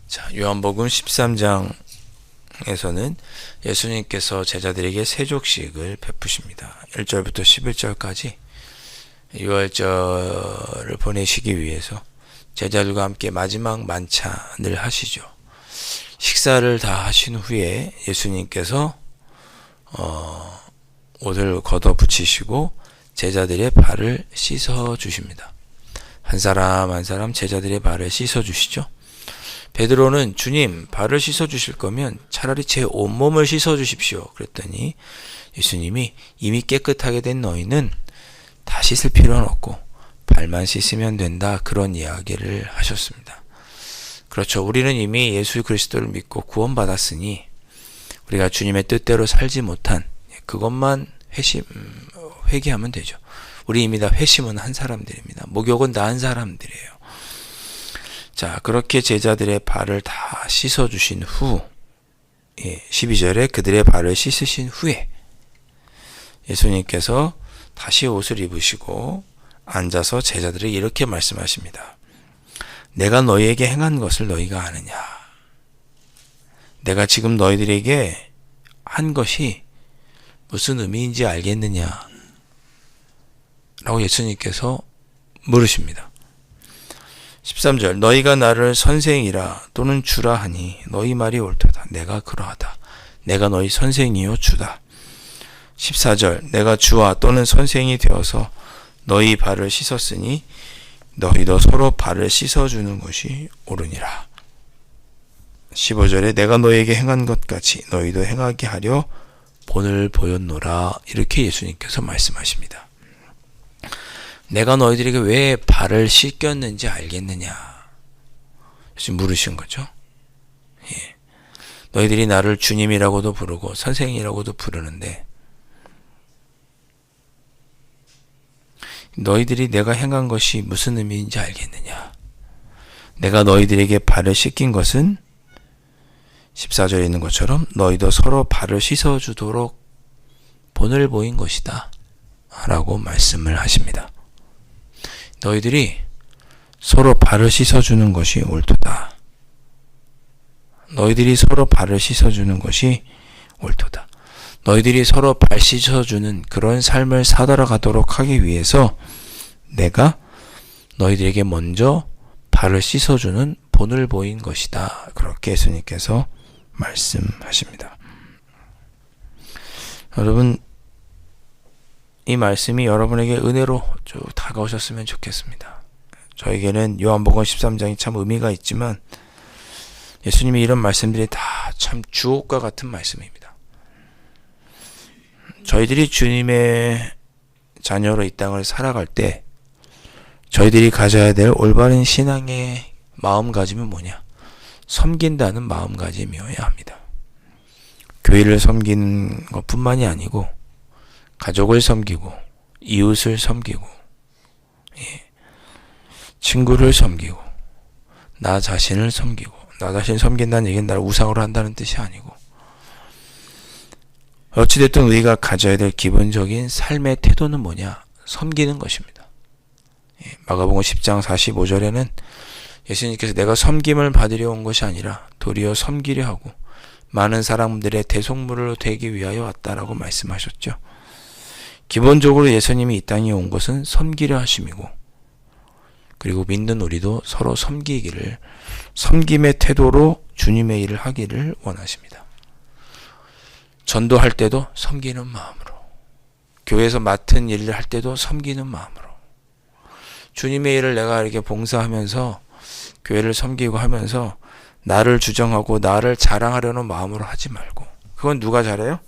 자, 요한복음 13장에서는 예수님께서 제자들에게 세족식을 베푸십니다. 1절부터 11절까지 유월절을 보내시기 위해서 제자들과 함께 마지막 만찬을 하시죠. 식사를 다 하신 후에 예수님께서 옷을 걷어 붙이시고 제자들의 발을 씻어 주십니다. 한 사람 한 사람 제자들의 발을 씻어 주시죠. 베드로는 주님, 발을 씻어 주실 거면 차라리 제 온몸을 씻어 주십시오. 그랬더니 예수님이 이미 깨끗하게 된 너희는 다 씻을 필요는 없고 발만 씻으면 된다. 그런 이야기를 하셨습니다. 그렇죠. 우리는 이미 예수 그리스도를 믿고 구원받았으니 우리가 주님의 뜻대로 살지 못한 그것만 회개하면 되죠. 우리 이미 다 회심은 한 사람들입니다. 목욕은 다 한 사람들이에요. 자, 그렇게 제자들의 발을 다 씻어주신 후 12절에 그들의 발을 씻으신 후에 예수님께서 다시 옷을 입으시고 앉아서 제자들에게 이렇게 말씀하십니다. 내가 너희에게 행한 것을 너희가 아느냐? 내가 지금 너희들에게 한 것이 무슨 의미인지 알겠느냐? 라고 예수님께서 물으십니다. 13절 너희가 나를 선생이라 또는 주라 하니 너희 말이 옳도다. 내가 그러하다. 내가 너희 선생이요 주다. 14절 내가 주와 또는 선생이 되어서 너희 발을 씻었으니 너희도 서로 발을 씻어주는 것이 옳으니라. 15절에 내가 너희에게 행한 것 같이 너희도 행하게 하려 본을 보였노라. 이렇게 예수님께서 말씀하십니다. 내가 너희들에게 왜 발을 씻겼는지 알겠느냐? 지금 물으신 거죠. 예. 너희들이 나를 주님이라고도 부르고 선생이라고도 부르는데 너희들이 내가 행한 것이 무슨 의미인지 알겠느냐? 내가 너희들에게 발을 씻긴 것은 14절에 있는 것처럼 너희도 서로 발을 씻어주도록 본을 보인 것이다. 라고 말씀을 하십니다. 너희들이 서로 발을 씻어주는 것이 옳도다. 너희들이 서로 발을 씻어주는 것이 옳도다. 너희들이 서로 발 씻어주는 그런 삶을 살아가도록 하기 위해서 내가 너희들에게 먼저 발을 씻어주는 본을 보인 것이다. 그렇게 예수님께서 말씀하십니다. 여러분, 이 말씀이 여러분에게 은혜로 쭉 다가오셨으면 좋겠습니다. 저에게는 요한복음 13장이 참 의미가 있지만 예수님이 이런 말씀들이 다 참 주옥과 같은 말씀입니다. 저희들이 주님의 자녀로 이 땅을 살아갈 때 저희들이 가져야 될 올바른 신앙의 마음가짐은 뭐냐? 섬긴다는 마음가짐이어야 합니다. 교회를 섬기는 것뿐만이 아니고 가족을 섬기고 이웃을 섬기고 친구를 섬기고 나 자신을 섬기고 나 자신을 섬긴다는 얘기는 나를 우상으로 한다는 뜻이 아니고 어찌됐든 우리가 가져야 될 기본적인 삶의 태도는 뭐냐? 섬기는 것입니다. 마가복음 10장 45절에는 예수님께서 내가 섬김을 받으려 온 것이 아니라 도리어 섬기려 하고 많은 사람들의 대속물로 되기 위하여 왔다라고 말씀하셨죠. 기본적으로 예수님이 이 땅에 온 것은 섬기려 하심이고 그리고 믿는 우리도 서로 섬기기를 섬김의 태도로 주님의 일을 하기를 원하십니다. 전도할 때도 섬기는 마음으로 교회에서 맡은 일을 할 때도 섬기는 마음으로 주님의 일을 내가 이렇게 봉사하면서 교회를 섬기고 하면서 나를 주장하고 나를 자랑하려는 마음으로 하지 말고 그건 누가 잘해요?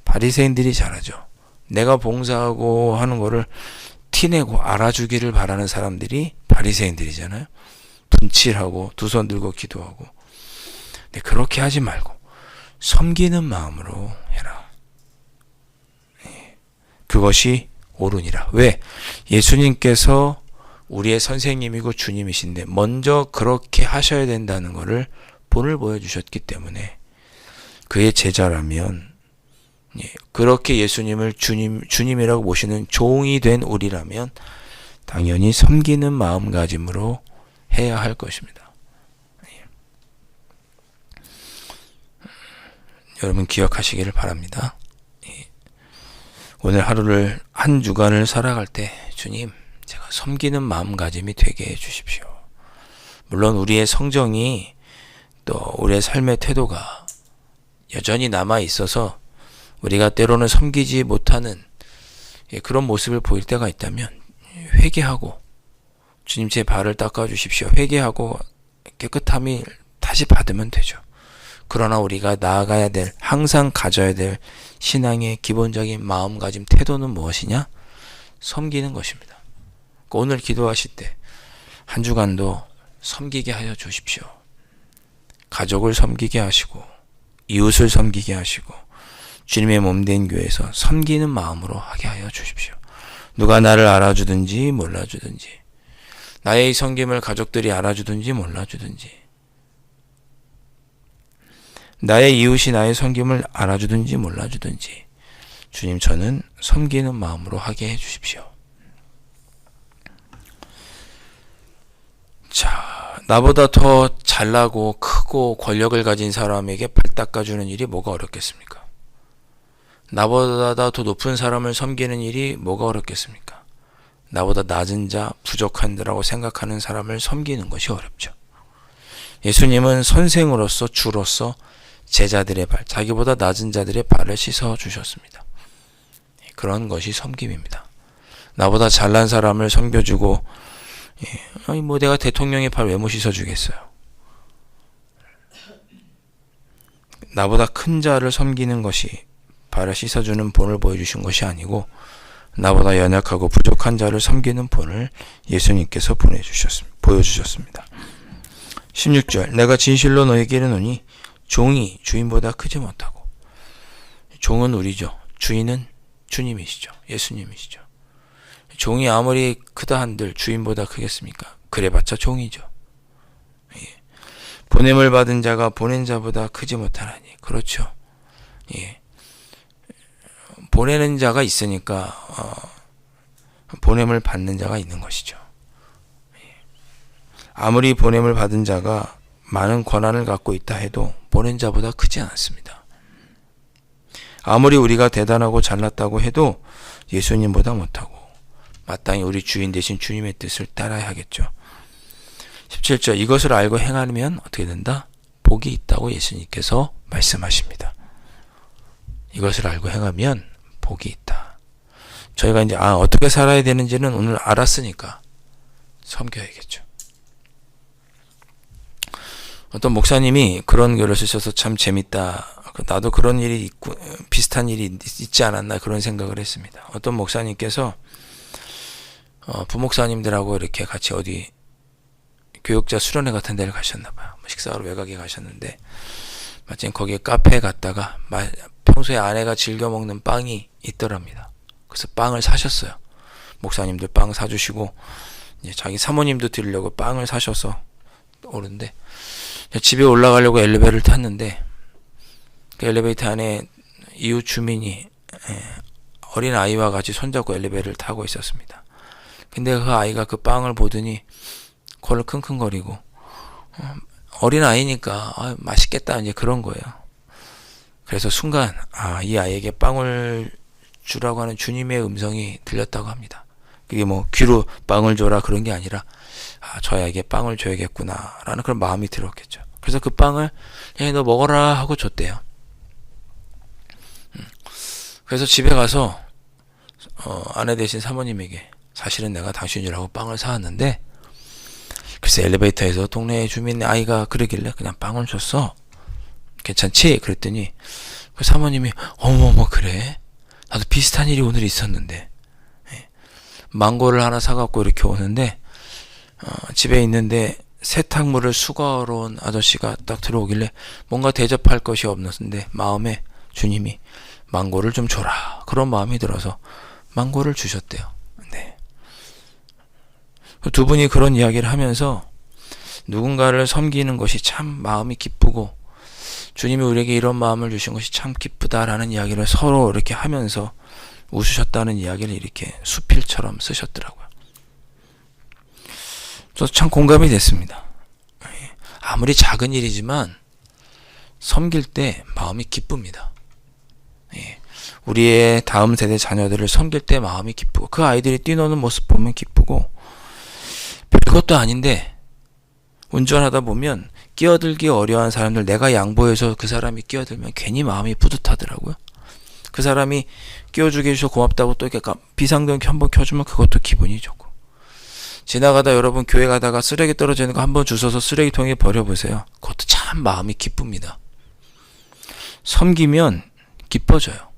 바리새인들이 잘하죠. 내가 봉사하고 하는 거를 티내고 알아주기를 바라는 사람들이 바리새인들이잖아요. 분칠하고 두 손 들고 기도하고. 근데 그렇게 하지 말고 섬기는 마음으로 해라. 그것이 옳으니라. 왜? 예수님께서 우리의 선생님이고 주님이신데 먼저 그렇게 하셔야 된다는 것을 본을 보여주셨기 때문에 그의 제자라면 그렇게 예수님을 주님이라고 모시는 종이 된 우리라면 당연히 섬기는 마음가짐으로 해야 할 것입니다. 여러분 기억하시기를 바랍니다. 오늘 하루를 한 주간을 살아갈 때 주님 제가 섬기는 마음가짐이 되게 해 주십시오. 물론 우리의 성정이 또 우리의 삶의 태도가 여전히 남아 있어서 우리가 때로는 섬기지 못하는 그런 모습을 보일 때가 있다면 회개하고 주님 제 발을 닦아 주십시오. 회개하고 깨끗함이 다시 받으면 되죠. 그러나 우리가 나아가야 될 항상 가져야 될 신앙의 기본적인 마음가짐 태도는 무엇이냐? 섬기는 것입니다. 오늘 기도하실 때 한 주간도 섬기게 하여 주십시오. 가족을 섬기게 하시고 이웃을 섬기게 하시고 주님의 몸된 교회에서 섬기는 마음으로 하게 하여 주십시오. 누가 나를 알아주든지 몰라주든지 나의 섬김을 가족들이 알아주든지 몰라주든지 나의 이웃이 나의 섬김을 알아주든지 몰라주든지 주님 저는 섬기는 마음으로 하게 해주십시오. 자, 나보다 더 잘나고 크고 권력을 가진 사람에게 발 닦아주는 일이 뭐가 어렵겠습니까? 나보다 더 높은 사람을 섬기는 일이 뭐가 어렵겠습니까? 나보다 낮은 자, 부족한 자라고 생각하는 사람을 섬기는 것이 어렵죠. 예수님은 선생으로서 주로서 제자들의 발, 자기보다 낮은 자들의 발을 씻어 주셨습니다. 그런 것이 섬김입니다. 나보다 잘난 사람을 섬겨주고 아니 뭐 내가 대통령의 발 왜 못 씻어주겠어요. 나보다 큰 자를 섬기는 것이 발을 씻어주는 본을 보여주신 것이 아니고 나보다 연약하고 부족한 자를 섬기는 본을 예수님께서 보여주셨습니다. 16절 내가 진실로 너에게 이르노니 종이 주인보다 크지 못하고 종은 우리죠. 주인은 주님이시죠. 예수님이시죠. 종이 아무리 크다 한들 주인보다 크겠습니까? 그래봤자 종이죠. 보냄을 받은 자가 보낸 자보다 크지 못하나니 그렇죠. 보내는 자가 있으니까 보냄을 받는 자가 있는 것이죠. 아무리 보냄을 받은 자가 많은 권한을 갖고 있다 해도 보낸 자보다 크지 않습니다. 아무리 우리가 대단하고 잘났다고 해도 예수님보다 못하고 마땅히 우리 주인 되신 주님의 뜻을 따라야 하겠죠. 17절 이것을 알고 행하면 어떻게 된다? 복이 있다고 예수님께서 말씀하십니다. 이것을 알고 행하면 복이 있다. 저희가 이제 어떻게 살아야 되는지는 오늘 알았으니까 섬겨야겠죠. 어떤 목사님이 그런 글을 쓰셔서 참 재밌다. 나도 그런 일이 있고 비슷한 일이 있지 않았나 그런 생각을 했습니다. 어떤 목사님께서 부목사님들하고 이렇게 같이 어디 교육자 수련회 같은 데를 가셨나봐요. 식사하러 외곽에 가셨는데 마침 거기에 카페에 갔다가 평소에 아내가 즐겨 먹는 빵이 있더랍니다. 그래서 빵을 사셨어요. 목사님들 빵 사주시고 이제 자기 사모님도 드리려고 빵을 사셔서 오는데 집에 올라가려고 엘리베이터를 탔는데 그 엘리베이터 안에 이웃 주민이 어린 아이와 같이 손잡고 엘리베이터를 타고 있었습니다. 근데 그 아이가 그 빵을 보더니 코를 킁킁거리고 어린 아이니까 맛있겠다 이제 그런 거예요. 그래서 순간 이 아이에게 빵을 주라고 하는 주님의 음성이 들렸다고 합니다. 그게 뭐 귀로 빵을 줘라 그런 게 아니라 저 아이에게 빵을 줘야겠구나 라는 그런 마음이 들었겠죠. 그래서 그 빵을 너 먹어라 하고 줬대요. 그래서 집에 가서 아내 대신 사모님에게 사실은 내가 당신이라고 빵을 사왔는데 글쎄 엘리베이터에서 동네 주민 아이가 그러길래 그냥 빵을 줬어. 괜찮지? 그랬더니 그 사모님이 어머머 그래? 나도 비슷한 일이 오늘 있었는데 망고를 하나 사갖고 이렇게 오는데 집에 있는데 세탁물을 수거하러 온 아저씨가 딱 들어오길래 뭔가 대접할 것이 없는데 마음에 주님이 망고를 좀 줘라 그런 마음이 들어서 망고를 주셨대요. 네. 두 분이 그런 이야기를 하면서 누군가를 섬기는 것이 참 마음이 기쁘고 주님이 우리에게 이런 마음을 주신 것이 참 기쁘다라는 이야기를 서로 이렇게 하면서 웃으셨다는 이야기를 이렇게 수필처럼 쓰셨더라고요. 저도 참 공감이 됐습니다. 아무리 작은 일이지만 섬길 때 마음이 기쁩니다. 우리의 다음 세대 자녀들을 섬길 때 마음이 기쁘고 그 아이들이 뛰노는 모습 보면 기쁘고 별것도 아닌데 운전하다 보면 끼어들기 어려운 사람들 내가 양보해서 그 사람이 끼어들면 괜히 마음이 뿌듯하더라고요. 그 사람이 끼워주게 해줘서 고맙다고 또 이렇게 비상등을 한번 켜주면 그것도 기분이 좋고 지나가다 여러분 교회 가다가 쓰레기 떨어지는 거 한번 주워서 쓰레기통에 버려보세요. 그것도 참 마음이 기쁩니다. 섬기면 기뻐져요.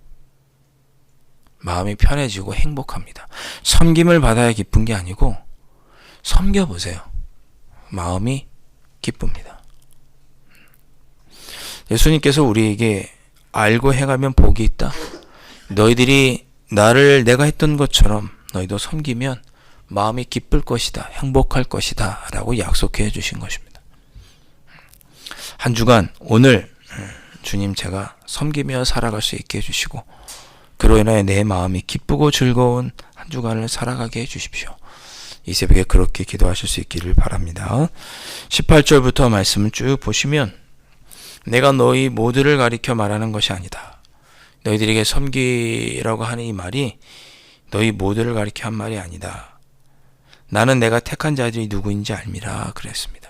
마음이 편해지고 행복합니다. 섬김을 받아야 기쁜 게 아니고 섬겨보세요. 마음이 기쁩니다. 예수님께서 우리에게 알고 행하면 복이 있다. 너희들이 나를 내가 했던 것처럼 너희도 섬기면 마음이 기쁠 것이다. 행복할 것이다. 라고 약속해 주신 것입니다. 한 주간 오늘 주님 제가 섬기며 살아갈 수 있게 해주시고 그로 인하여 내 마음이 기쁘고 즐거운 한 주간을 살아가게 해주십시오. 이 새벽에 그렇게 기도하실 수 있기를 바랍니다. 18절부터 말씀을 쭉 보시면 내가 너희 모두를 가리켜 말하는 것이 아니다. 너희들에게 섬기라고 하는 이 말이 너희 모두를 가리켜 한 말이 아니다. 나는 내가 택한 자들이 누구인지 알미라 그랬습니다.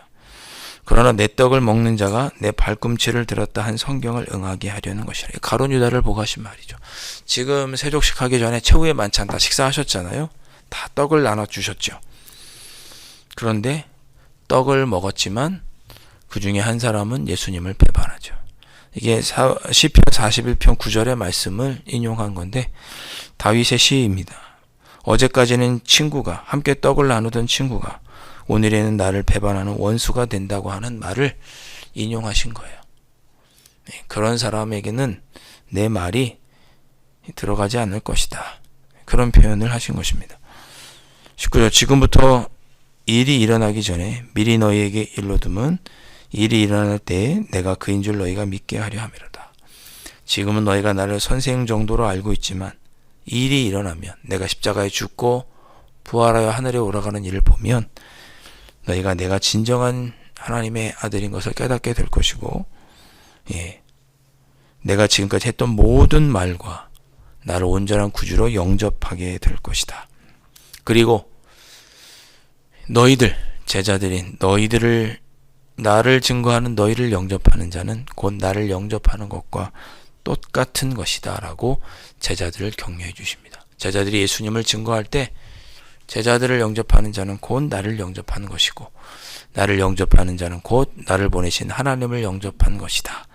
그러나 내 떡을 먹는 자가 내 발꿈치를 들었다 한 성경을 응하게 하려는 것이라. 가룟 유다를 보고 하신 말이죠. 지금 세족식 하기 전에 최후의 만찬 다 식사하셨잖아요. 다 떡을 나눠주셨죠. 그런데 떡을 먹었지만 그 중에 한 사람은 예수님을 배반하죠. 이게 시편 41편 9절의 말씀을 인용한 건데 다윗의 시입니다. 어제까지는 친구가 함께 떡을 나누던 친구가 오늘에는 나를 배반하는 원수가 된다고 하는 말을 인용하신 거예요. 그런 사람에게는 내 말이 들어가지 않을 것이다. 그런 표현을 하신 것입니다. 19절 지금부터 일이 일어나기 전에 미리 너희에게 일러두면 일이 일어날 때에 내가 그인 줄 너희가 믿게 하려 함이로다. 지금은 너희가 나를 선생 정도로 알고 있지만 일이 일어나면 내가 십자가에 죽고 부활하여 하늘에 올라가는 일을 보면 너희가 내가 진정한 하나님의 아들인 것을 깨닫게 될 것이고 내가 지금까지 했던 모든 말과 나를 온전한 구주로 영접하게 될 것이다. 그리고 너희들 제자들인 너희들을 나를 증거하는 너희를 영접하는 자는 곧 나를 영접하는 것과 똑같은 것이다 라고 제자들을 격려해 주십니다. 제자들이 예수님을 증거할 때 제자들을 영접하는 자는 곧 나를 영접하는 것이고 나를 영접하는 자는 곧 나를 보내신 하나님을 영접한 것이다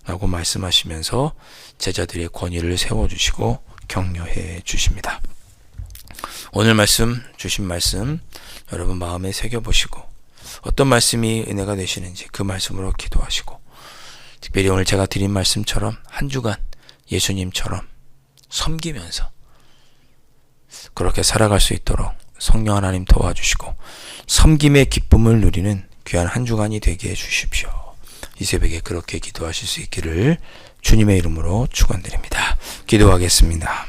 라고 말씀하시면서 제자들의 권위를 세워주시고 격려해 주십니다. 오늘 말씀 주신 말씀 여러분 마음에 새겨보시고 어떤 말씀이 은혜가 되시는지 그 말씀으로 기도하시고 특별히 오늘 제가 드린 말씀처럼 한 주간 예수님처럼 섬기면서 그렇게 살아갈 수 있도록 성령 하나님 도와주시고 섬김의 기쁨을 누리는 귀한 한 주간이 되게 해주십시오. 이 새벽에 그렇게 기도하실 수 있기를 주님의 이름으로 축원드립니다. 기도하겠습니다.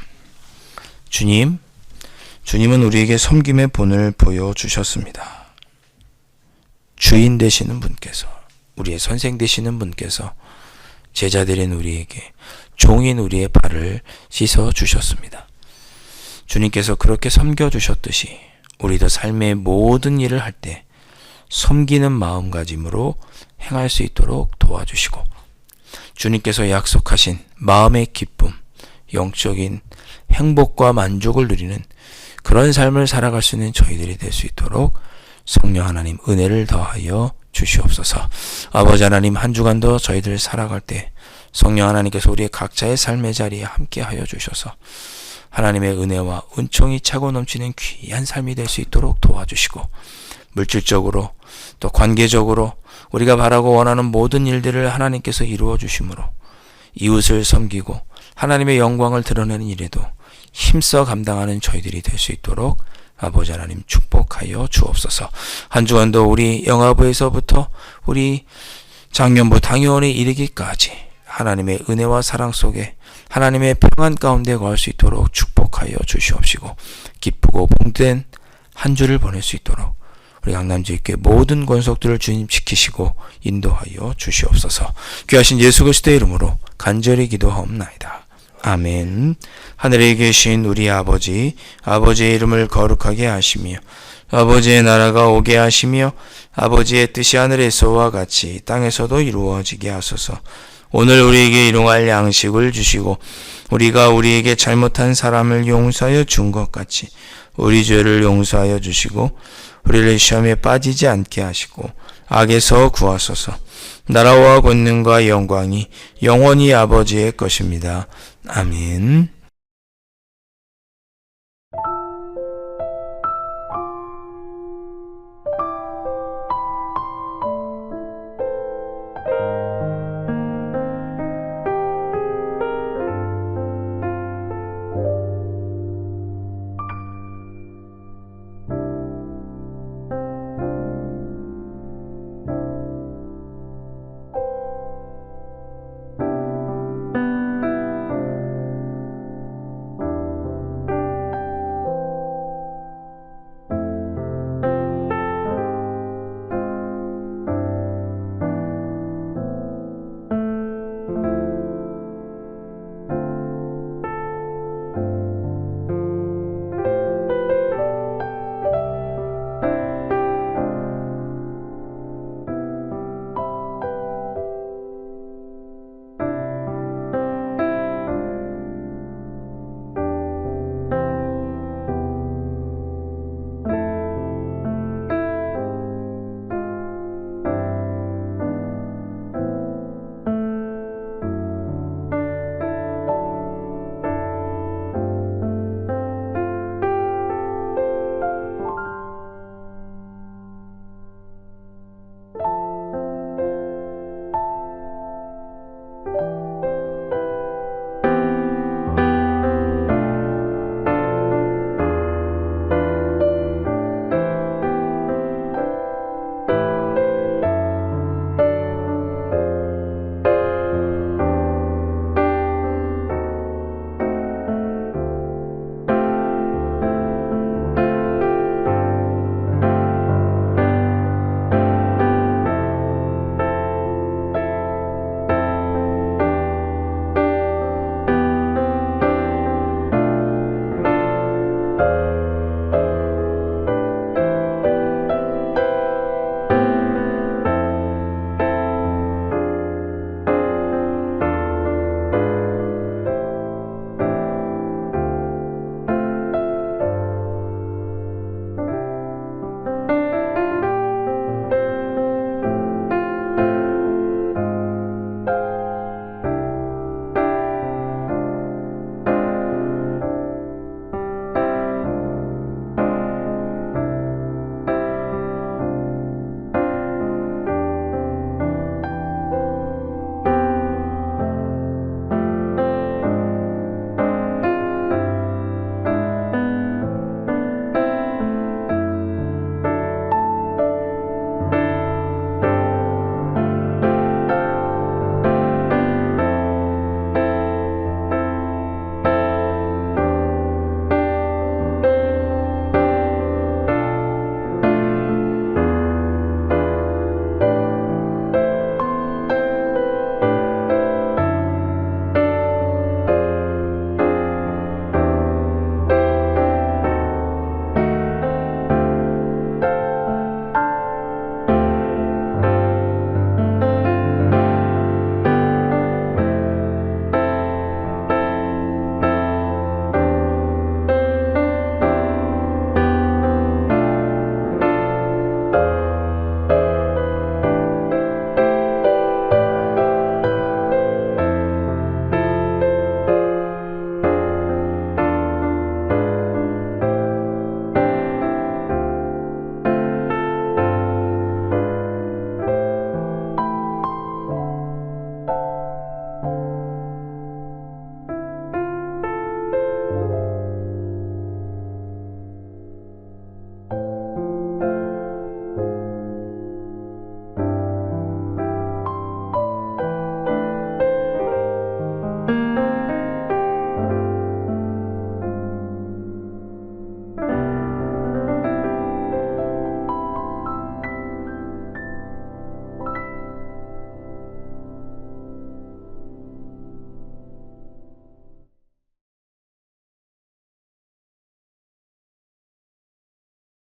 주님은 우리에게 섬김의 본을 보여주셨습니다. 주인 되시는 분께서 우리의 선생 되시는 분께서 제자들인 우리에게 종인 우리의 발을 씻어 주셨습니다. 주님께서 그렇게 섬겨주셨듯이 우리도 삶의 모든 일을 할 때 섬기는 마음가짐으로 행할 수 있도록 도와주시고 주님께서 약속하신 마음의 기쁨, 영적인 행복과 만족을 누리는 그런 삶을 살아갈 수 있는 저희들이 될 수 있도록 성령 하나님 은혜를 더하여 주시옵소서. 아버지 하나님 한 주간도 저희들 살아갈 때 성령 하나님께서 우리의 각자의 삶의 자리에 함께하여 주셔서 하나님의 은혜와 은총이 차고 넘치는 귀한 삶이 될 수 있도록 도와주시고 물질적으로 또 관계적으로 우리가 바라고 원하는 모든 일들을 하나님께서 이루어 주심으로 이웃을 섬기고 하나님의 영광을 드러내는 일에도 힘써 감당하는 저희들이 될 수 있도록 아버지 하나님 축복하여 주옵소서. 한 주간도 우리 영화부에서부터 우리 장년부 당연히 이르기까지 하나님의 은혜와 사랑 속에 하나님의 평안 가운데 거할 수 있도록 축복하여 주시옵시고 기쁘고 복된 한 주를 보낼 수 있도록 우리 강남지교회 모든 권속들을 주님 지키시고 인도하여 주시옵소서. 귀하신 예수 그리스도의 이름으로 간절히 기도하옵나이다. 아멘. 하늘에 계신 우리 아버지, 아버지의 이름을 거룩하게 하시며 아버지의 나라가 오게 하시며 아버지의 뜻이 하늘에서와 같이 땅에서도 이루어지게 하소서. 오늘 우리에게 일용할 양식을 주시고 우리가 우리에게 잘못한 사람을 용서하여 준 것 같이 우리 죄를 용서하여 주시고 우리를 시험에 빠지지 않게 하시고 악에서 구하소서. 나라와 권능과 영광이 영원히 아버지의 것입니다. 아멘.